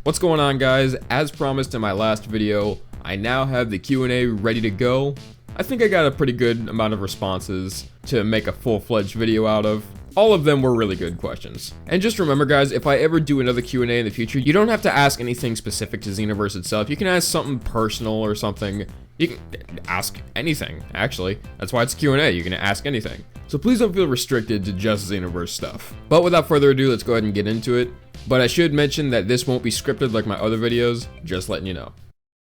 What's going on, guys? As promised in my last video, I now have the Q&A ready to go. I think I got a pretty good amount of responses to make a full-fledged video out of. All of them were really good questions. And just remember, guys, if I ever do another Q&A in the future, you don't have to ask anything specific to Xenoverse itself. You can ask something personal or something. You can ask anything, actually. That's why it's Q&A. You can ask anything. So please don't feel restricted to just Xenoverse stuff. But without further ado, let's go ahead and get into it. But I should mention that this won't be scripted like my other videos, just letting you know.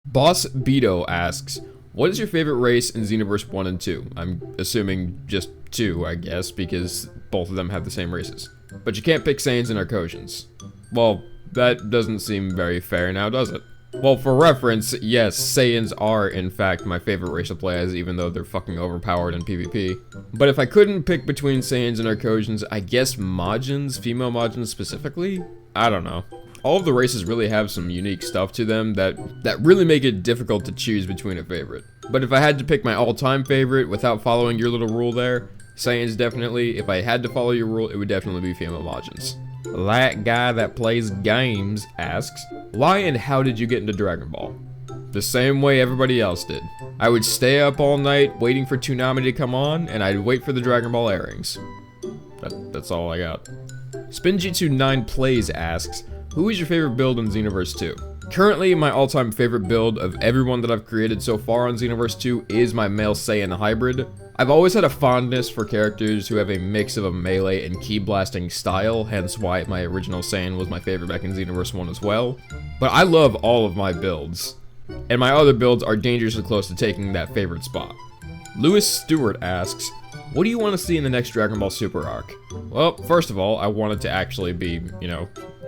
Boss Beto asks, what is your favorite race in Xenoverse 1 and 2? I'm assuming just 2, I guess, because both of them have the same races. But you can't pick Saiyans and Arcosians. Well, that doesn't seem very fair now, does it? Well, for reference, yes, Saiyans are, in fact, my favorite race to play as, even though they're fucking overpowered in PvP. But if I couldn't pick between Saiyans and Arcosians, I guess Majins, female Majins specifically? I don't know. All of the races really have some unique stuff to them that really make it difficult to choose between a favorite. But if I had to pick my all-time favorite without following your little rule there, Saiyans definitely. If I had to follow your rule, it would definitely be female Majins. That guy that plays games asks, why and how did you get into Dragon Ball? The same way everybody else did. I would stay up all night waiting for Toonami to come on, and I'd wait for the Dragon Ball airings. That's all I got. Spinjitsu9 Plays asks, who is your favorite build in Xenoverse 2? Currently, my all-time favorite build of everyone that I've created so far on Xenoverse 2 is my male Saiyan hybrid. I've always had a fondness for characters who have a mix of a melee and ki blasting style, hence why my original Saiyan was my favorite back in Xenoverse 1 as well. But I love all of my builds, and my other builds are dangerously close to taking that favorite spot. Lewis Stewart asks, what do you want to see in the next Dragon Ball Super arc? Well, first of all, I want it to actually be,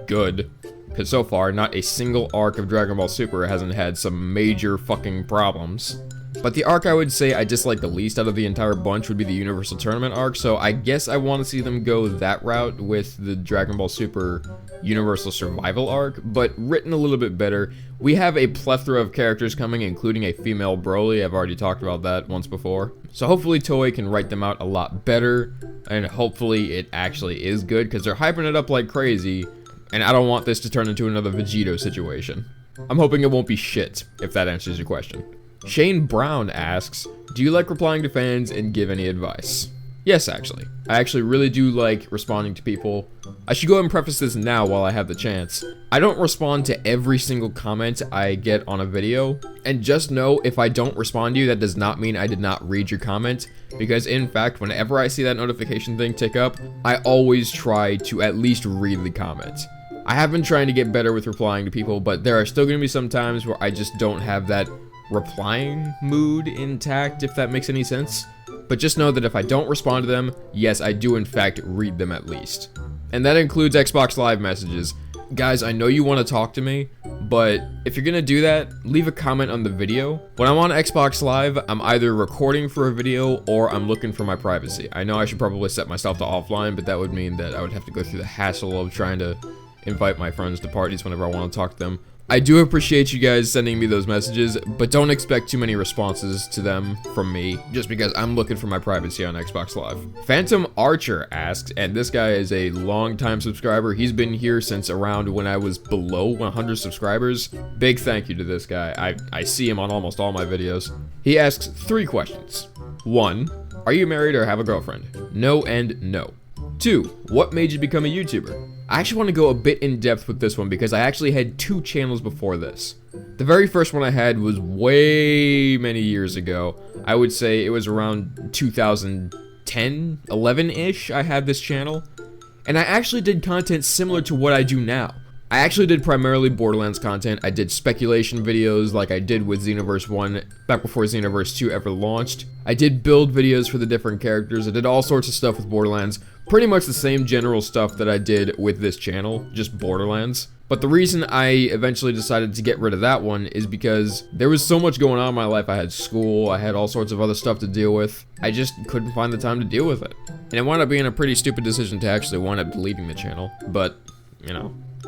good. Because so far, not a single arc of Dragon Ball Super hasn't had some major fucking problems. But the arc I would say I dislike the least out of the entire bunch would be the Universal Tournament arc, so I guess I want to see them go that route with the Dragon Ball Super Universal Survival arc, but written a little bit better. We have a plethora of characters coming, including a female Broly. I've already talked about that once before. So hopefully Toei can write them out a lot better, and hopefully it actually is good, because they're hyping it up like crazy, and I don't want this to turn into another Vegito situation. I'm hoping it won't be shit, if that answers your question. Shane Brown asks, do you like replying to fans and give any advice? Yes, actually. I actually really do like responding to people. I should go ahead and preface this now while I have the chance. I don't respond to every single comment I get on a video, and just know if I don't respond to you, that does not mean I did not read your comment, because in fact, whenever I see that notification thing tick up, I always try to at least read the comment. I have been trying to get better with replying to people, but there are still going to be some times where I just don't have that replying mood intact, if that makes any sense. But just know that if I don't respond to them, yes, I do in fact read them at least. And that includes Xbox Live messages. Guys, I know you want to talk to me, but if you're gonna do that, leave a comment on the video. When I'm on Xbox Live, I'm either recording for a video or I'm looking for my privacy. I know I should probably set myself to offline, but that would mean that I would have to go through the hassle of trying to invite my friends to parties whenever I want to talk to them. I do appreciate you guys sending me those messages, but don't expect too many responses to them from me, just because I'm looking for my privacy on Xbox Live. Phantom Archer asks, and this guy is a long-time subscriber. He's been here since around when I was below 100 subscribers. Big thank you to this guy. I see him on almost all my videos. He asks 3 questions. 1, are you married or have a girlfriend? No and no. 2, what made you become a YouTuber? I actually want to go a bit in depth with this one because I actually had 2 channels before this. The very first one I had was way many years ago. I would say it was around 2010, 11-ish I had this channel. And I actually did content similar to what I do now. I actually did primarily Borderlands content. I did speculation videos like I did with Xenoverse 1 back before Xenoverse 2 ever launched. I did build videos for the different characters. I did all sorts of stuff with Borderlands. Pretty much the same general stuff that I did with this channel, just Borderlands. But the reason I eventually decided to get rid of that one is because there was so much going on in my life. I had school, I had all sorts of other stuff to deal with. I just couldn't find the time to deal with it. And it wound up being a pretty stupid decision to actually wind up deleting the channel. But,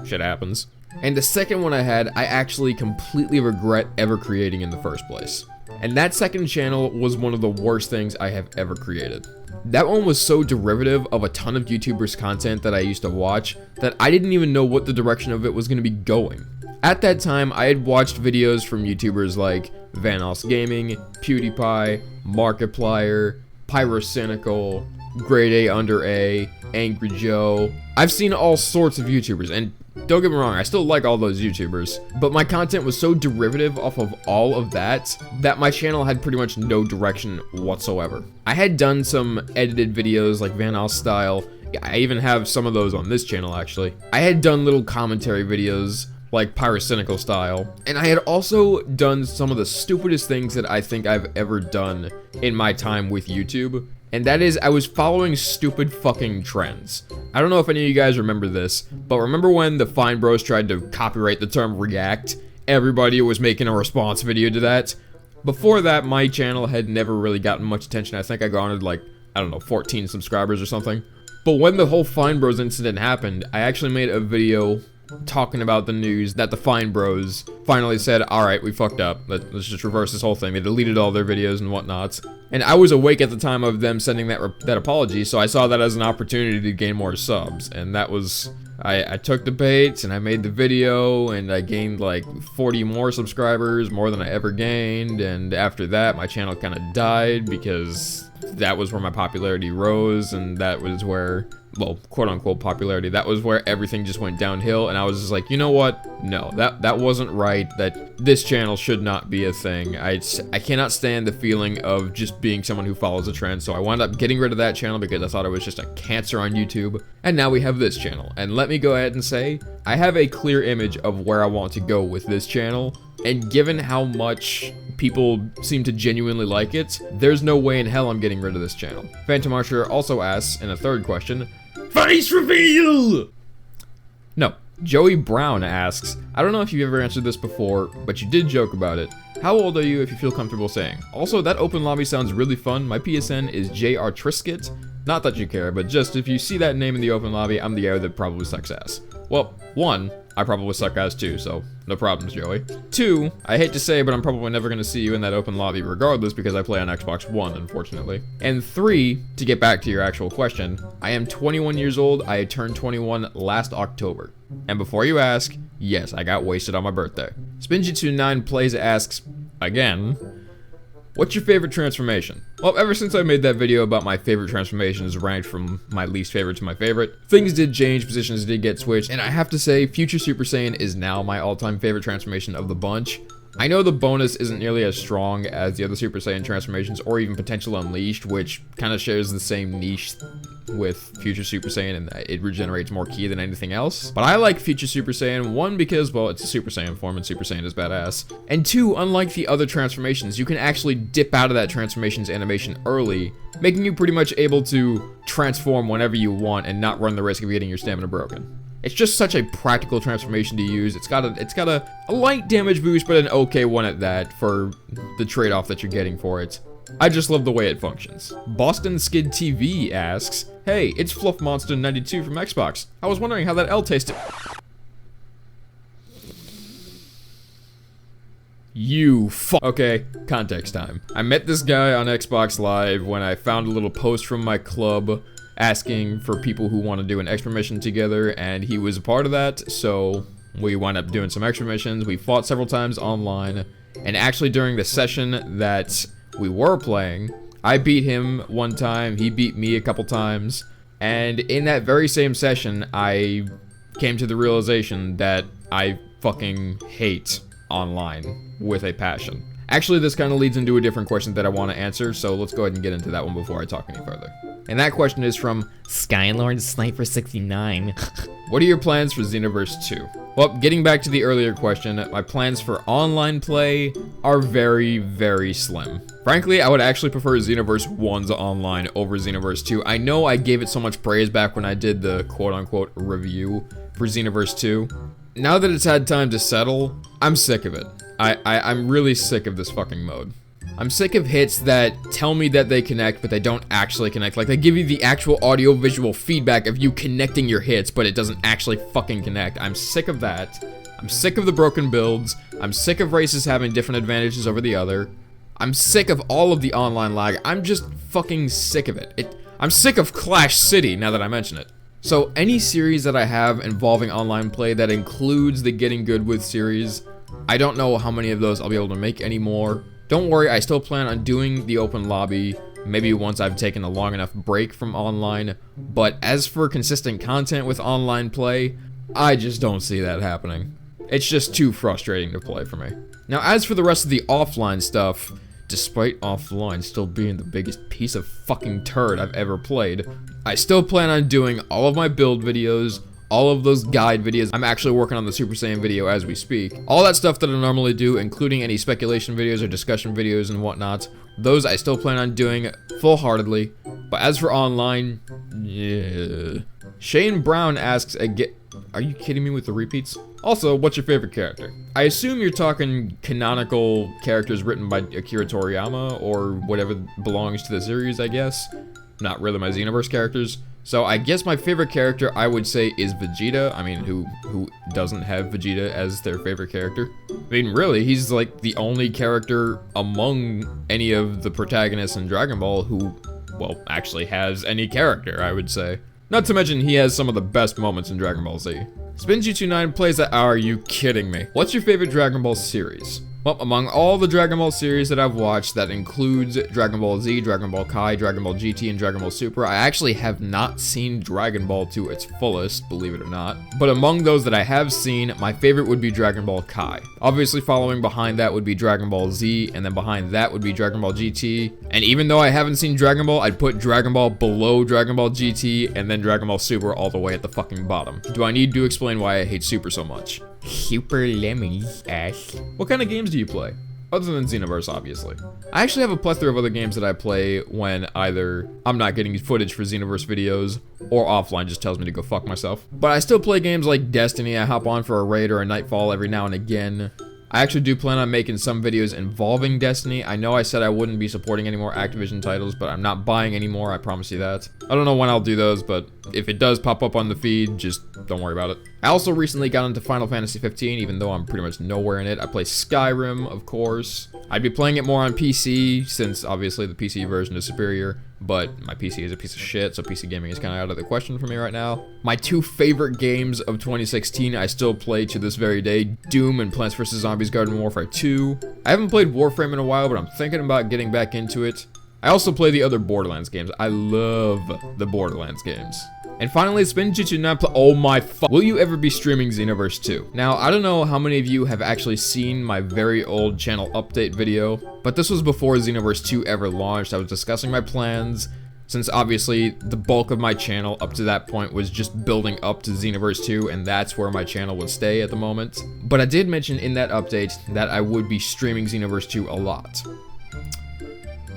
shit happens. And the second one I had, I actually completely regret ever creating in the first place. And that second channel was one of the worst things I have ever created. That one was so derivative of a ton of YouTubers' content that I used to watch that I didn't even know what the direction of it was going to be going. At that time, I had watched videos from YouTubers like Vanoss Gaming, PewDiePie, Markiplier, Pyrocynical, Grade A Under A, Angry Joe. I've seen all sorts of YouTubers, and don't get me wrong, I still like all those YouTubers, but my content was so derivative off of all of that my channel had pretty much no direction whatsoever. I had done some edited videos like Vanoss style. I even have some of those on this channel actually. I had done little commentary videos like Pyrocynical style, and I had also done some of the stupidest things that I think I've ever done in my time with YouTube, and that is I was following stupid fucking trends. I don't know if any of you guys remember this, but remember when the Fine Bros tried to copyright the term react? Everybody was making a response video to that. Before that, my channel had never really gotten much attention. I think I garnered like, I don't know, 14 subscribers or something. But when the whole Fine Bros incident happened, I actually made a video talking about the news that the Fine Bros finally said, alright, we fucked up. Let's just reverse this whole thing. They deleted all their videos and whatnot. And I was awake at the time of them sending that apology, so I saw that as an opportunity to gain more subs. And that was... I took the bait, and I made the video, and I gained like 40 more subscribers, more than I ever gained. And after that, my channel kind of died because that was where my popularity rose, and that was where... well, quote-unquote popularity, that was where everything just went downhill, and I was just like, you know what? No, that wasn't right, that this channel should not be a thing. I cannot stand the feeling of just being someone who follows a trend, so I wound up getting rid of that channel because I thought it was just a cancer on YouTube, and now we have this channel. And let me go ahead and say, I have a clear image of where I want to go with this channel, and given how much people seem to genuinely like it, there's no way in hell I'm getting rid of this channel. Phantom Archer also asks, in a third question, face reveal! No. Joey Brown asks, I don't know if you've ever answered this before, but you did joke about it. How old are you if you feel comfortable saying? Also, that open lobby sounds really fun. My PSN is JR Trisket. Not that you care, but just if you see that name in the open lobby, I'm the guy that probably sucks ass. Well, 1, I probably suck ass too, so no problems, Joey. 2, I hate to say, but I'm probably never gonna see you in that open lobby regardless because I play on Xbox One, unfortunately. And 3, to get back to your actual question, I am 21 years old. I turned 21 last October. And before you ask, yes, I got wasted on my birthday. Spinjitsu9 Plays asks, again, what's your favorite transformation? Well, ever since I made that video about my favorite transformations ranked from my least favorite to my favorite, things did change, positions did get switched, and I have to say, Future Super Saiyan is now my all-time favorite transformation of the bunch. I know the bonus isn't nearly as strong as the other Super Saiyan transformations, or even Potential Unleashed, which kind of shares the same niche with Future Super Saiyan, and it regenerates more ki than anything else. But I like Future Super Saiyan, 1, because, well, it's a Super Saiyan form, and Super Saiyan is badass. And 2, unlike the other transformations, you can actually dip out of that transformation's animation early, making you pretty much able to transform whenever you want and not run the risk of getting your stamina broken. It's just such a practical transformation to use. It's got a light damage boost, but an okay one at that for the trade-off that you're getting for it. I just love the way it functions. Boston Skid TV asks, hey, it's Fluff Monster 92 from Xbox. I was wondering how that L tasted. Okay, context time. I met this guy on Xbox Live when I found a little post from my club asking for people who want to do an extra mission together, and he was a part of that, so we wound up doing some extra missions. We fought several times online, and actually during the session that we were playing, I beat him one time, he beat me a couple times, and in that very same session, I came to the realization that I fucking hate online with a passion. Actually, this kind of leads into a different question that I want to answer, so let's go ahead and get into that one before I talk any further. And that question is from Skylord Sniper 69. What are your plans for Xenoverse 2? Well, getting back to the earlier question, my plans for online play are very, very slim. Frankly, I would actually prefer Xenoverse 1's online over Xenoverse 2. I know I gave it so much praise back when I did the quote-unquote review for Xenoverse 2. Now that it's had time to settle, I'm sick of it. I'm really sick of this fucking mode. I'm sick of hits that tell me that they connect, but they don't actually connect. Like, they give you the actual audio-visual feedback of you connecting your hits, but it doesn't actually fucking connect. I'm sick of that. I'm sick of the broken builds. I'm sick of races having different advantages over the other. I'm sick of all of the online lag. I'm just fucking sick of it. I'm sick of Clash City, now that I mention it. So any series that I have involving online play that includes the Getting Good With series, I don't know how many of those I'll be able to make anymore. Don't worry, I still plan on doing the open lobby, maybe once I've taken a long enough break from online, but as for consistent content with online play, I just don't see that happening. It's just too frustrating to play for me. Now, as for the rest of the offline stuff, despite offline still being the biggest piece of fucking turd I've ever played, I still plan on doing all of my build videos, all of those guide videos. I'm actually working on the Super Saiyan video as we speak. All that stuff that I normally do, including any speculation videos or discussion videos and whatnot, those I still plan on doing full-heartedly. But as for online, yeah. Shane Brown asks again, are you kidding me with the repeats? Also, what's your favorite character? I assume you're talking canonical characters written by Akira Toriyama or whatever belongs to the series, I guess. Not really my Xenoverse characters. So I guess my favorite character I would say is Vegeta. I mean, who doesn't have Vegeta as their favorite character? I mean, really, he's like the only character among any of the protagonists in Dragon Ball who, well, actually has any character, I would say. Not to mention, he has some of the best moments in Dragon Ball Z. SpinG29 plays that. Are you kidding me? What's your favorite Dragon Ball series? Well, among all the Dragon Ball series that I've watched, that includes Dragon Ball Z, Dragon Ball Kai, Dragon Ball GT, and Dragon Ball Super, I actually have not seen Dragon Ball to its fullest, believe it or not. But among those that I have seen, my favorite would be Dragon Ball Kai. Obviously, following behind that would be Dragon Ball Z, and then behind that would be Dragon Ball GT. And even though I haven't seen Dragon Ball, I'd put Dragon Ball below Dragon Ball GT, and then Dragon Ball Super all the way at the fucking bottom. Do I need to explain why I hate Super so much? Super Lemons ass. What kind of games do you play? Other than Xenoverse, obviously. I actually have a plethora of other games that I play when either I'm not getting footage for Xenoverse videos or offline just tells me to go fuck myself. But I still play games like Destiny. I hop on for a raid or a Nightfall every now and again. I actually do plan on making some videos involving Destiny. I know I said I wouldn't be supporting any more Activision titles, but I'm not buying any more, I promise you that. I don't know when I'll do those, but if it does pop up on the feed, just don't worry about it. I also recently got into Final Fantasy 15, even though I'm pretty much nowhere in it. I play Skyrim, of course. I'd be playing it more on PC, since obviously the PC version is superior, but my PC is a piece of shit, so PC gaming is kind of out of the question for me right now. My two favorite games of 2016 I still play to this very day, Doom and Plants vs. Zombies Garden Warfare 2. I haven't played Warframe in a while, but I'm thinking about getting back into it. I also play the other Borderlands games. I love the Borderlands games. And finally, SpinG29 oh my will you ever be streaming Xenoverse 2? Now, I don't know how many of you have actually seen my very old channel update video, but this was before Xenoverse 2 ever launched. I was discussing my plans, since obviously the bulk of my channel up to that point was just building up to Xenoverse 2, and that's where my channel would stay at the moment. But I did mention in that update that I would be streaming Xenoverse 2 a lot.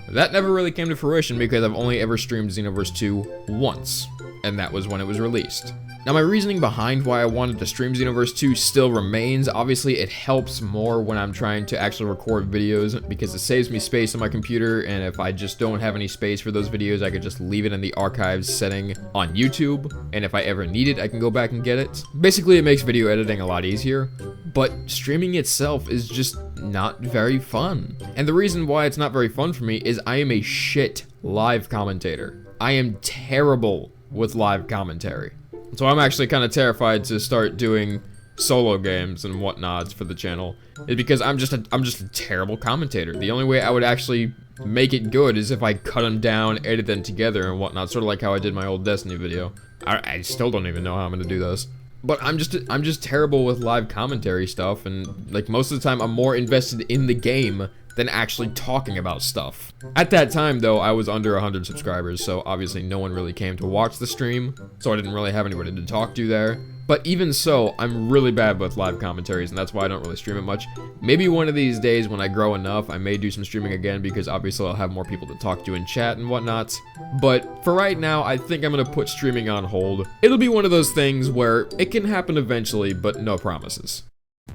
That never really came to fruition because I've only ever streamed Xenoverse 2 once, and that was when it was released. Now, my reasoning behind why I wanted to stream Xenoverse 2 still remains. Obviously, it helps more when I'm trying to actually record videos because it saves me space on my computer, and if I just don't have any space for those videos, I could just leave it in the archives setting on YouTube, and if I ever need it, I can go back and get it. Basically, it makes video editing a lot easier, but streaming itself is just not very fun. And the reason why it's not very fun for me is I am a shit live commentator. I am terrible with live commentary. So I'm actually kind of terrified to start doing solo games and whatnot for the channel, is because I'm just a terrible commentator. The only way I would actually make it good is if I cut them down, edit them together and whatnot, sort of like how I did my old Destiny video. I still don't even know how I'm gonna do this. But I'm just terrible with live commentary stuff, and like most of the time I'm more invested in the game than actually talking about stuff. At that time though, I was under 100 subscribers, so obviously no one really came to watch the stream, so I didn't really have anybody to talk to there. But even so, I'm really bad with live commentaries, and that's why I don't really stream it much. Maybe one of these days when I grow enough, I may do some streaming again, because obviously I'll have more people to talk to in chat and whatnot. But for right now, I think I'm gonna put streaming on hold. It'll be one of those things where it can happen eventually, but no promises.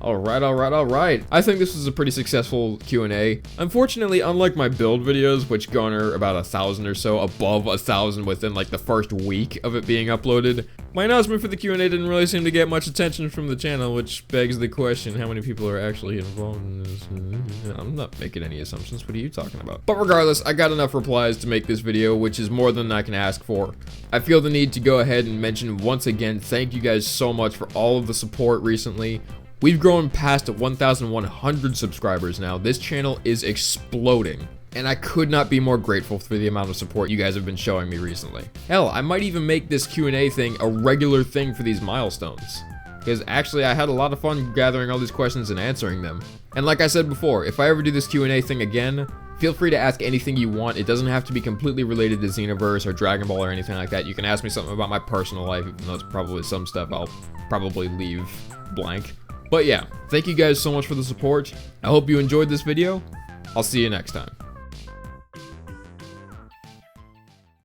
Alright. I think this was a pretty successful Q&A. Unfortunately, unlike my build videos, which garner about 1,000 or so, above 1,000 within like the first week of it being uploaded, my announcement for the Q&A didn't really seem to get much attention from the channel, which begs the question, how many people are actually involved in this? I'm not making any assumptions, what are you talking about? But regardless, I got enough replies to make this video, which is more than I can ask for. I feel the need to go ahead and mention once again, thank you guys so much for all of the support recently. We've grown past 1,100 subscribers now. This channel is exploding, and I could not be more grateful for the amount of support you guys have been showing me recently. Hell, I might even make this Q&A thing a regular thing for these milestones, because actually I had a lot of fun gathering all these questions and answering them. And like I said before, if I ever do this Q&A thing again, feel free to ask anything you want. It doesn't have to be completely related to Xenoverse or Dragon Ball or anything like that. You can ask me something about my personal life, even though it's probably some stuff I'll probably leave blank. But yeah, thank you guys so much for the support. I hope you enjoyed this video. I'll see you next time.